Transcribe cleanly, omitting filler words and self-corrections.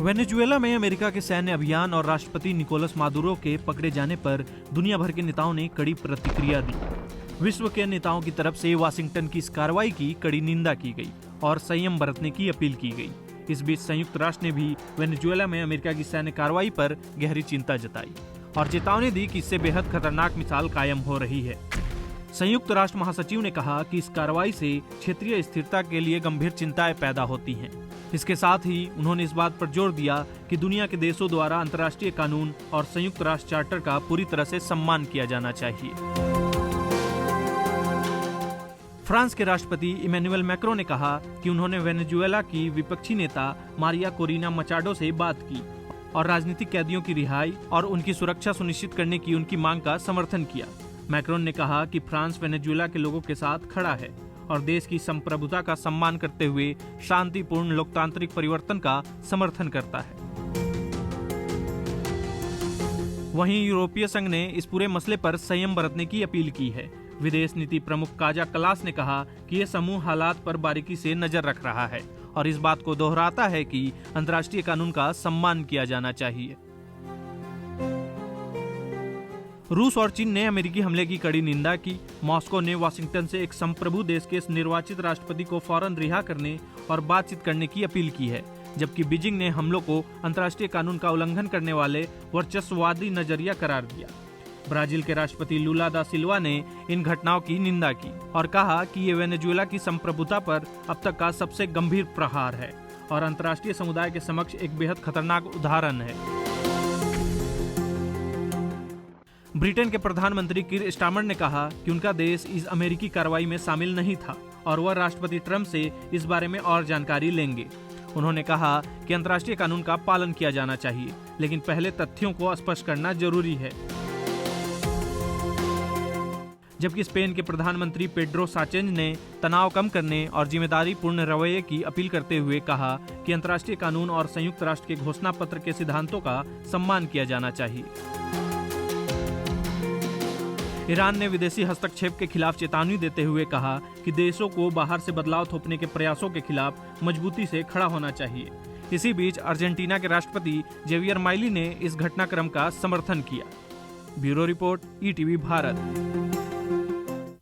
Venezuela में America के सैन्य अभियान और राष्ट्रपति निकोलस मादुरो के पकड़े जाने पर दुनिया भर के नेताओं ने कड़ी प्रतिक्रिया दी। विश्व के नेताओं की तरफ से वाशिंगटन की इस कार्रवाई की कड़ी निंदा की गई और संयम बरतने की अपील की गई। इस बीच संयुक्त राष्ट्र ने भी वेनेजुएला में अमेरिका की सैन्य कार्रवाई पर गहरी चिंता जताई और चेतावनी दी कि इससे बेहद खतरनाक मिसाल कायम हो रही है। संयुक्त राष्ट्र महासचिव ने कहा कि इस कार्रवाई से क्षेत्रीय स्थिरता के लिए गंभीर चिंताएं पैदा होती हैं। इसके साथ ही उन्होंने इस बात पर जोर दिया कि दुनिया के देशों द्वारा अंतर्राष्ट्रीय कानून और संयुक्त राष्ट्र चार्टर का पूरी तरह से सम्मान किया जाना चाहिए। फ्रांस के राष्ट्रपति इमैनुअल मैक्रों ने कहा कि उन्होंने वेनेजुएला की विपक्षी नेता मारिया कोरिना मचाडो से बात की और राजनीतिक कैदियों की रिहाई और उनकी सुरक्षा सुनिश्चित करने की उनकी मांग का समर्थन किया। मैक्रोन ने कहा कि फ्रांस वेनेजुएला के लोगों के साथ खड़ा है और देश की संप्रभुता का सम्मान करते हुए शांतिपूर्ण लोकतांत्रिक परिवर्तन का समर्थन करता है। वहीं यूरोपीय संघ ने इस पूरे मसले पर संयम बरतने की अपील की है। विदेश नीति प्रमुख काजा कलास ने कहा कि यह समूह हालात पर बारीकी से नजर रख रहा है और इस बात को दोहराता है कि अंतर्राष्ट्रीय कानून का सम्मान किया जाना चाहिए। रूस और चीन ने अमेरिकी हमले की कड़ी निंदा की। मॉस्को ने वाशिंगटन से एक संप्रभु देश के निर्वाचित राष्ट्रपति को फौरन रिहा करने और बातचीत करने की अपील की है, जबकि बीजिंग ने हमलों को अंतर्राष्ट्रीय कानून का उल्लंघन करने वाले वर्चस्ववादी नजरिया करार दिया। ब्राजील के राष्ट्रपति लुला दा सिल्वा ने इन घटनाओं की निंदा की और कहा कि ये वेनेजुएला की संप्रभुता पर अब तक का सबसे गंभीर प्रहार है और अंतर्राष्ट्रीय समुदाय के समक्ष एक बेहद खतरनाक उदाहरण है। ब्रिटेन के प्रधानमंत्री कीर स्टारमर ने कहा कि उनका देश इस अमेरिकी कार्रवाई में शामिल नहीं था और वह राष्ट्रपति ट्रंप से इस बारे में और जानकारी लेंगे। उन्होंने कहा कि अंतर्राष्ट्रीय कानून का पालन किया जाना चाहिए, लेकिन पहले तथ्यों को स्पष्ट करना जरूरी है। जबकि स्पेन के प्रधानमंत्री पेड्रो साचेंज ने तनाव कम करने और जिम्मेदारी पूर्ण रवैये की अपील करते हुए कहा कि अंतर्राष्ट्रीय कानून और संयुक्त राष्ट्र के घोषणा पत्र के सिद्धांतों का सम्मान किया जाना चाहिए। ईरान ने विदेशी हस्तक्षेप के खिलाफ चेतावनी देते हुए कहा कि देशों को बाहर से बदलाव थोपने के प्रयासों के खिलाफ मजबूती से खड़ा होना चाहिए। इसी बीच अर्जेंटीना के राष्ट्रपति जेवियर माइली ने इस घटनाक्रम का समर्थन किया। Bureau report, ETV Bharat.